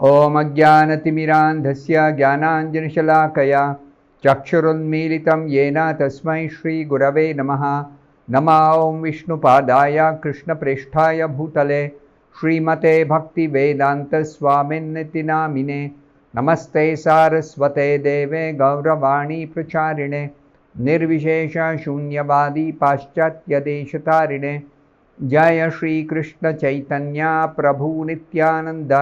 ॐ अज्ञानतिमिरान्धस्य ज्ञानाञ्जनशलाकया चक्षुरुन्मीलितं येन तस्मै श्रीगुरवे नमः। नमः ॐ विष्णुपादाय कृष्णप्रेष्ठाय भूतले श्रीमते भक्तिवेदान्तस्वामिन्निति नामिने। नमस्ते सारस्वते देवे गौरवाणी प्रचारिणे निर्विशेषशून्यवादी पाश्चात्यदेशतारिणे। जय श्रीकृष्ण चैतन्य प्रभु नित्यानन्द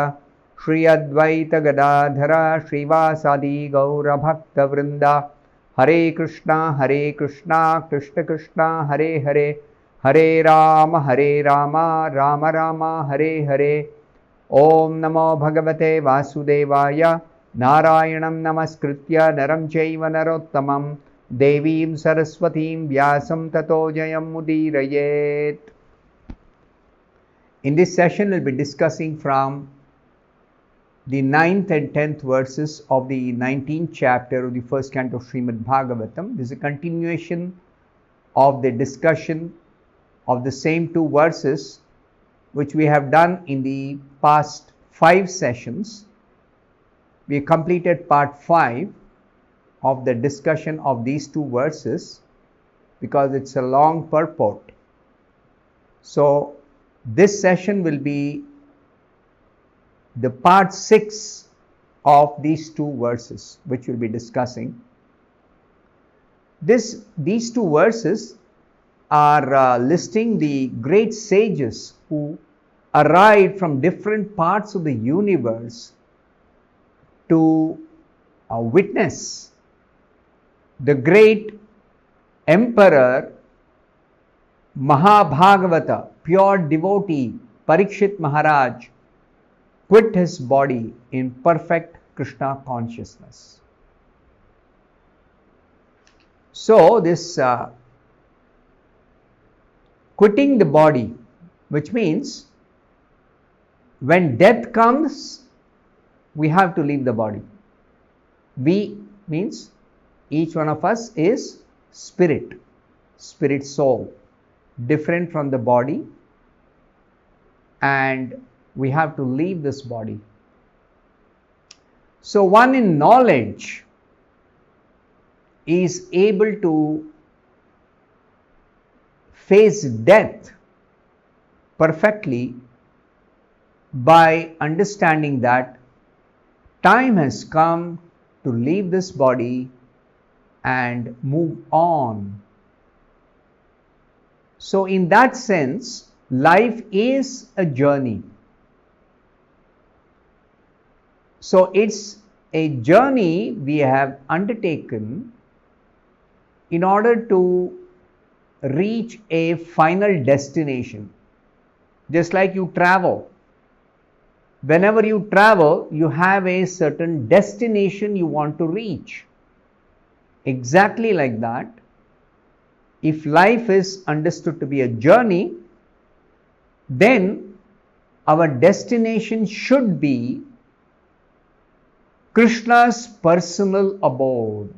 श्री अद्वैत गदाधर श्रीवासादि गौरभक्तवृंद। हरे कृष्णा कृष्ण कृष्णा हरे हरे, हरे राम राम राम हरे हरे। ओम नमो भगवते वासुदेवाय। नारायणं नमस्कृत्य नरं चैव नरोत्तमं देवीं सरस्वतीं व्यासं ततो जयमुदीरयेत्। In this session, we'll be discussing from the 9th and 10th verses of the 19th chapter of the first canto of Srimad Bhagavatam. This is a continuation of the discussion of the same two verses which we have done in the past 5 sessions. We completed part 5 of the discussion of these two verses because it's a long purport. So, this session will be the part 6 of these two verses which we'll be discussing. These two verses are listing the great sages who arrived from different parts of the universe to witness the great emperor Mahabhagavata, pure devotee Parikshit Maharaj, quit his body in perfect Krishna consciousness. So this quitting the body, which means when death comes, we have to leave the body. We means each one of us is spirit soul, different from the body, and we have to leave this body. So one in knowledge is able to face death perfectly by understanding that time has come to leave this body and move on. So in that sense, life is a journey. So it's a journey we have undertaken in order to reach a final destination. Just like you travel. Whenever you travel, you have a certain destination you want to reach. Exactly like that, if life is understood to be a journey, then our destination should be Krishna's personal abode.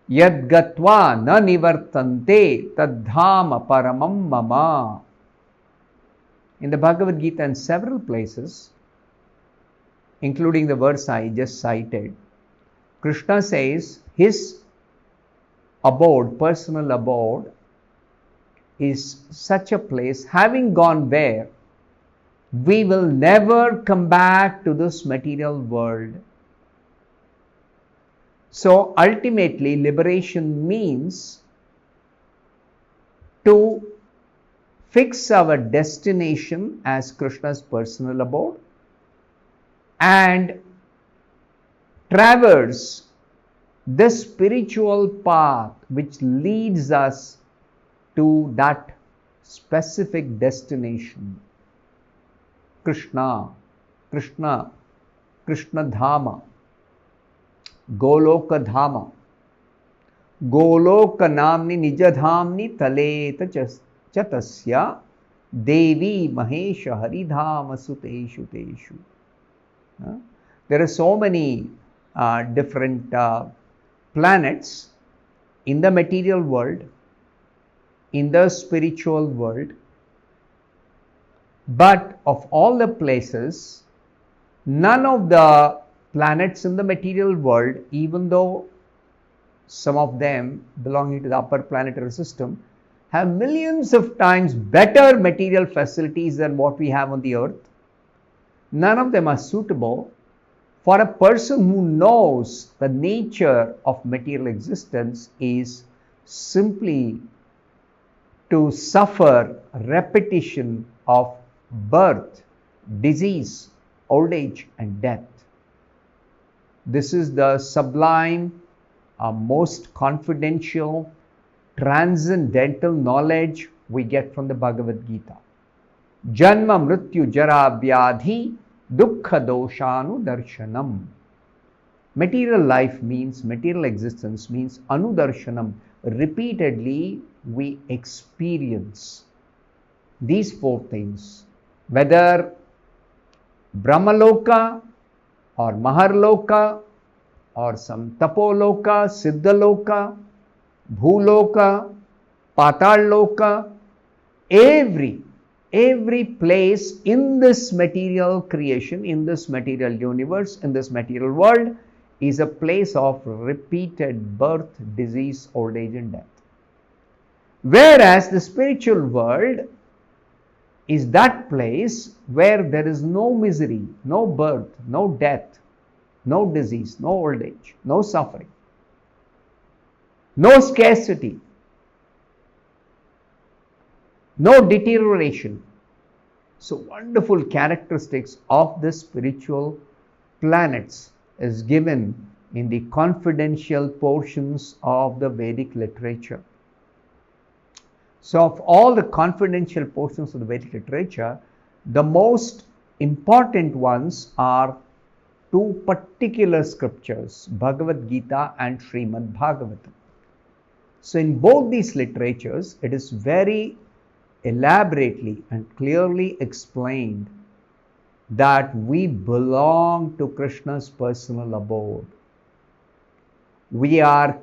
Yad gatva na nivartante tadhama paramam mama. In the Bhagavad Gita and several places, including the verse I just cited, Krishna says his abode, personal abode, is such a place, having gone where we will never come back to this material world. So ultimately, liberation means to fix our destination as Krishna's personal abode and traverse the spiritual path which leads us to that specific destination. Krishna Dhama, Goloka Dhama, Goloka Namni Nijadhamni Taleta Chatasya Devi Mahesha Haridhama Suteshu Teshu. There are so many different planets in the material world, in the spiritual world, but of all the places, None of the planets in the material world, even though some of them belonging to the upper planetary system, have millions of times better material facilities than what we have on the earth. None of them are suitable for a person who knows the nature of material existence is simply to suffer repetition of birth, disease, old age and death. This is the sublime, most confidential, transcendental knowledge we get from the Bhagavad Gita. Janma mrityu jara vyadhi dukkha doshanu darshanam. Material life means, material existence means anudarshanam. Repeatedly we experience these four things, whether Brahmaloka or Maharloka or some Tapoloka, Siddhaloka, Bhuloka, Patalloka, every place in this material creation, in this material universe, in this material world is a place of repeated birth, disease, old age and death. Whereas the spiritual world is that place where there is no misery, no birth, no death, no disease, no old age, no suffering, no scarcity, no deterioration. So wonderful characteristics of the spiritual planets is given in the confidential portions of the Vedic literature. So of all the confidential portions of the Vedic literature, the most important ones are two particular scriptures, Bhagavad Gita and Srimad Bhagavatam. So in both these literatures, it is very elaborately and clearly explained that we belong to Krishna's personal abode. We are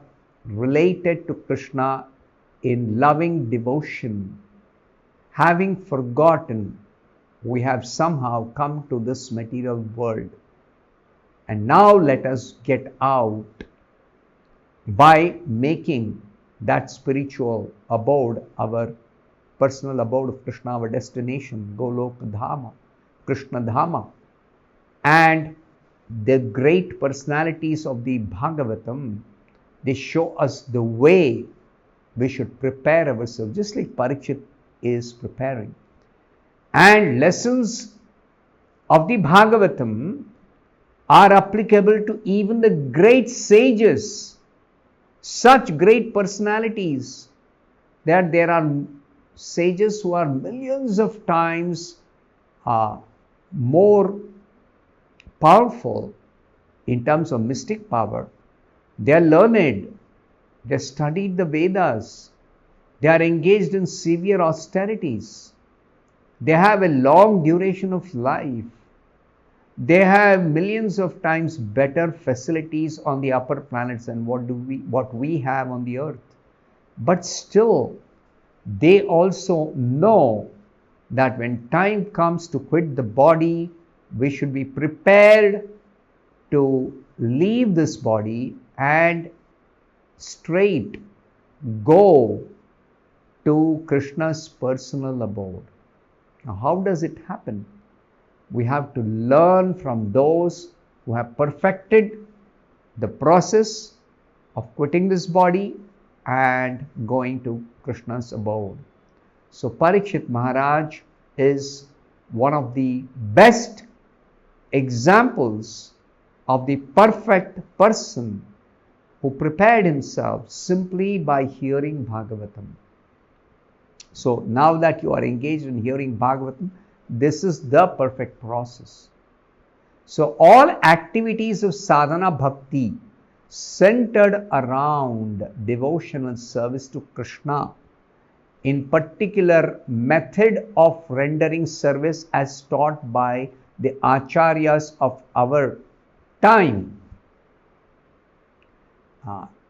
related to Krishna in loving devotion. Having forgotten, we have somehow come to this material world. And now let us get out by making that spiritual abode our personal abode of Krishna, our destination, Golok Dhama, Krishna Dhama. And the great personalities of the Bhagavatam, they show us the way we should prepare ourselves, just like Parikshit is preparing. And lessons of the Bhagavatam are applicable to even the great sages, such great personalities, that there are sages who are millions of times more powerful in terms of mystic power. They are learned, they studied the Vedas, they are engaged in severe austerities, they have a long duration of life, they have millions of times better facilities on the upper planets than what we have on the earth. But still, they also know that when time comes to quit the body, we should be prepared to leave this body and straight go to Krishna's personal abode. Now, how does it happen? We have to learn from those who have perfected the process of quitting this body and going to Krishna's abode. So Parikshit Maharaj is one of the best examples of the perfect person who prepared himself simply by hearing Bhagavatam. So now that you are engaged in hearing Bhagavatam, this is the perfect process. So all activities of sadhana bhakti centered around devotional service to Krishna, in particular method of rendering service as taught by the acharyas of our time,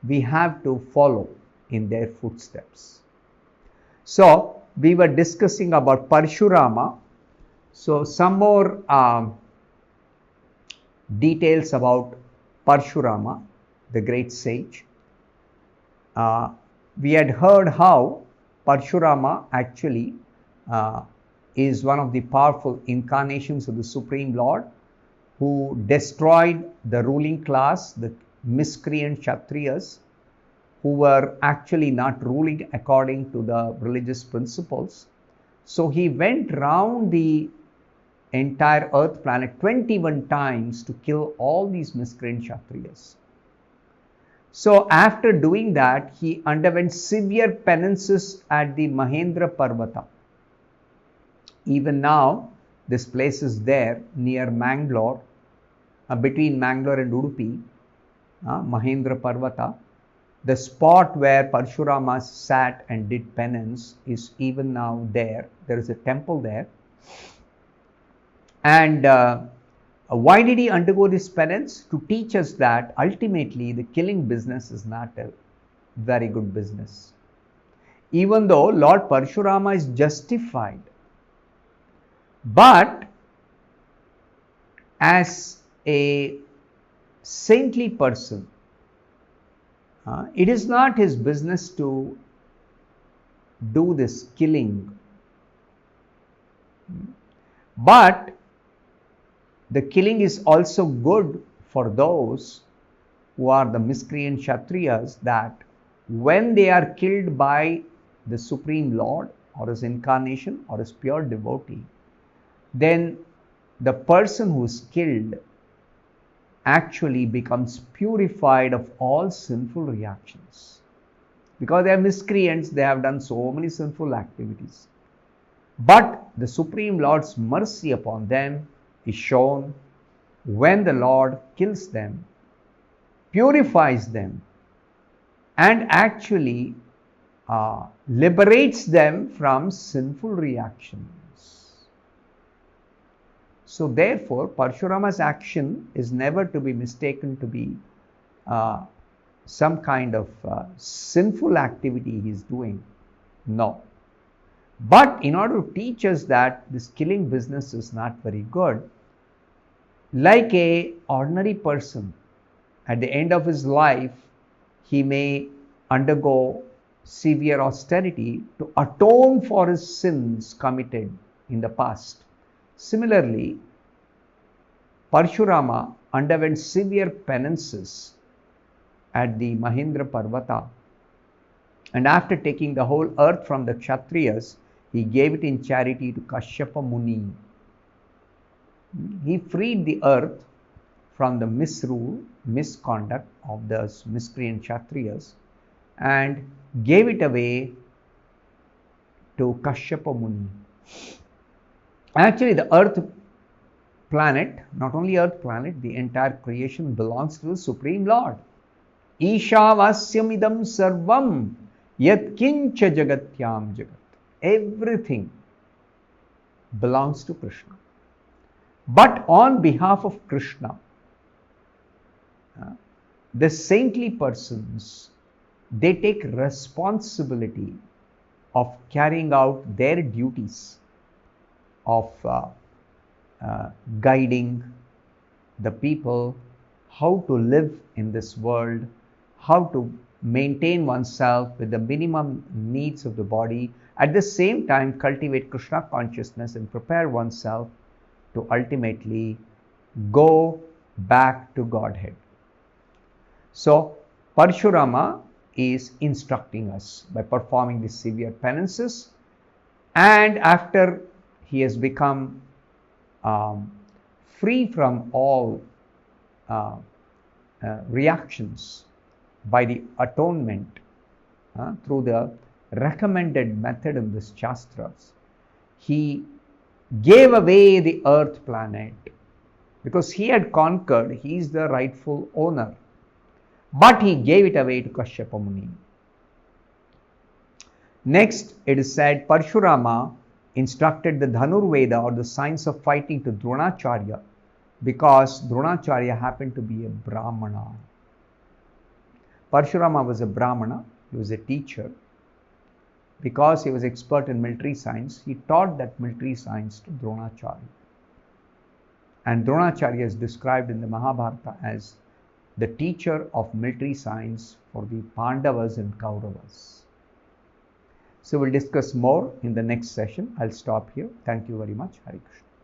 we have to follow in their footsteps. So we were discussing about Parshurama. So some more details about Parshurama, the great sage. We had heard how Parshurama actually is one of the powerful incarnations of the Supreme Lord, who destroyed the ruling class, the miscreant Kshatriyas, who were actually not ruling according to the religious principles. So he went round the entire earth planet 21 times to kill all these miscreant Kshatriyas. So after doing that, he underwent severe penances at the Mahendra Parvata. Even now, this place is there near Bangalore, between Bangalore and Udupi, Mahendra Parvata. The spot where Parshurama sat and did penance is even now there. There is a temple there. And why did he undergo this penance? To teach us that ultimately the killing business is not a very good business. Even though Lord Parshurama is justified, but as a saintly person, it is not his business to do this killing. But the killing is also good for those who are the miscreant Kshatriyas, that when they are killed by the Supreme Lord or his incarnation or his pure devotee, then the person who is killed actually becomes purified of all sinful reactions. Because they are miscreants, they have done so many sinful activities. But the Supreme Lord's mercy upon them is shown when the Lord kills them, purifies them, and actually liberates them from sinful reactions. So therefore, Parshurama's action is never to be mistaken to be some kind of sinful activity he is doing. No. But in order to teach us that this killing business is not very good, like a ordinary person, at the end of his life, he may undergo severe austerity to atone for his sins committed in the past. Similarly, Parshurama underwent severe penances at the Mahendra Parvata, and after taking the whole earth from the Kshatriyas, he gave it in charity to Kashyapa Muni. He freed the earth from the misrule, misconduct of those miscreant Kshatriyas and gave it away to Kashyapa Muni. Actually, the earth planet, not only earth planet, the entire creation belongs to the Supreme Lord. Ishavasyam idam sarvam yat kincha jagatyam jagat. Everything belongs to Krishna. But on behalf of Krishna, the saintly persons, they take responsibility of carrying out their duties of guiding the people how to live in this world, how to maintain oneself with the minimum needs of the body, at the same time cultivate Krishna consciousness and prepare oneself to ultimately go back to Godhead. So Parshurama is instructing us by performing these severe penances, and after he has become free from all reactions by the atonement through the recommended method in this Shastras, he gave away the earth planet because he had conquered, he is the rightful owner, but he gave it away to Kashyapa Muni. Next, it is said Parshurama instructed the Dhanurveda, or the science of fighting, to Dronacharya because Dronacharya happened to be a Brahmana. Parshurama was a Brahmana, he was a teacher. Because he was expert in military science, he taught that military science to Dronacharya. And Dronacharya is described in the Mahabharata as the teacher of military science for the Pandavas and Kauravas. So we'll discuss more in the next session. I'll stop here. Thank you very much. Hare Krishna.